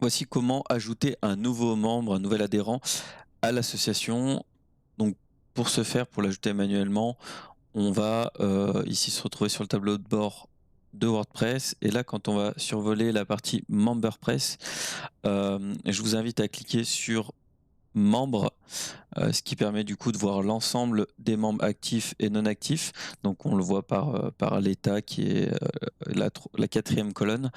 Voici comment ajouter un nouveau membre, un nouvel adhérent à l'association. Donc pour ce faire, pour l'ajouter manuellement, on va, ici se retrouver sur le tableau de bord de WordPress et là quand on va survoler la partie MemberPress, je vous invite à cliquer sur membres, ce qui permet du coup de voir l'ensemble des membres actifs et non actifs. Donc on le voit par l'état qui est, la 4e colonne.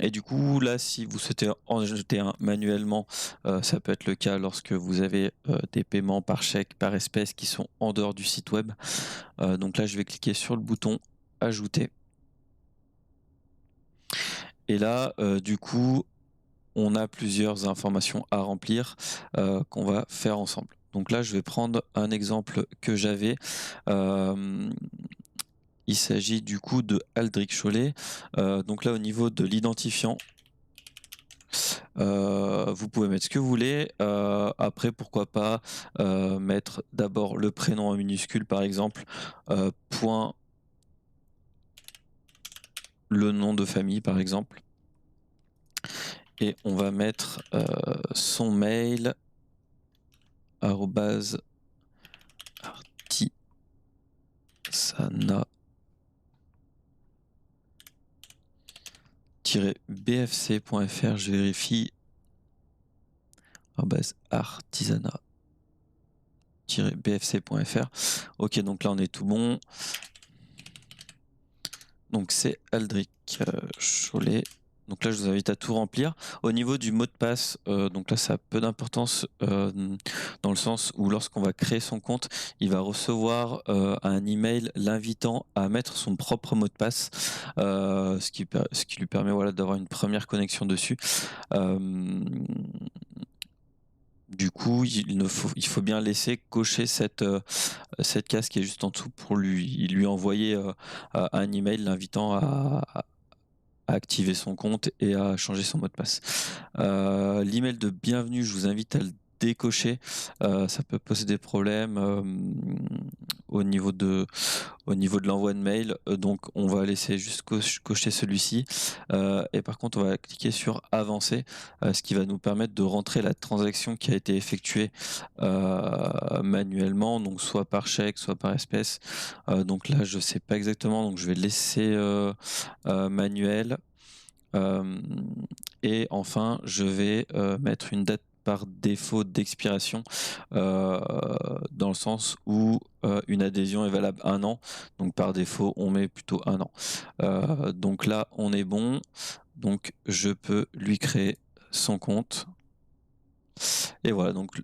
Et du coup là, si vous souhaitez en ajouter un manuellement, ça peut être le cas lorsque vous avez, des paiements par chèque, par espèce qui sont en dehors du site web. Donc là, je vais cliquer sur le bouton ajouter et là, du coup, on a plusieurs informations à remplir, qu'on va faire ensemble. Donc là, je vais prendre un exemple que j'avais. Hem, il s'agit du coup de Aldric Cholet. Donc là, au niveau de l'identifiant, vous pouvez mettre ce que vous voulez. Après, pourquoi pas, mettre d'abord le prénom en minuscule, par exemple, point le nom de famille, par exemple et on va mettre, son mail arobase artisana-bfc.fr, je vérifie, artisanat-bfc.fr. Ok, donc là on est tout bon. Donc c'est Aldric Cholet. Donc là, je vous invite à tout remplir. Au niveau du mot de passe, donc là, ça a peu d'importance dans le sens où lorsqu'on va créer son compte, il va recevoir un email l'invitant à mettre son propre mot de passe, ce qui lui permet voilà, d'avoir une première connexion dessus. Euh, du coup, il faut bien laisser cocher cette case qui est juste en dessous pour lui envoyer un email l'invitant à activer son compte et à changer son mot de passe. L'email de bienvenue, je vous invite à le décocher. Ça peut poser des problèmes au niveau de, au niveau de l'envoi de mail. Donc, on va laisser juste cocher celui-ci. Et par contre, on va cliquer sur avancer, ce qui va nous permettre de rentrer la transaction qui a été effectuée manuellement, donc soit par chèque, soit par espèce. Donc là, je sais pas exactement, donc je vais laisser manuel. Et enfin, je vais mettre une date par défaut d'expiration, euh, dans le sens où une adhésion est valable 1 an. Donc par défaut, on met plutôt 1 an. Donc là, on est bon. Donc je peux lui créer son compte. Et voilà, donc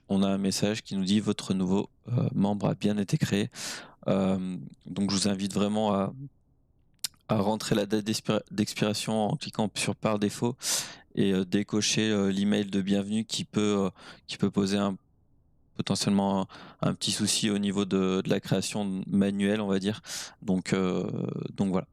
on a un message qui nous dit votre nouveau membre a bien été créé. Donc je vous invite vraiment à rentrer la date d'expiration en cliquant sur par défaut et décocher l'email de bienvenue qui peut poser potentiellement un petit souci au niveau de la création manuelle, on va dire. Donc voilà.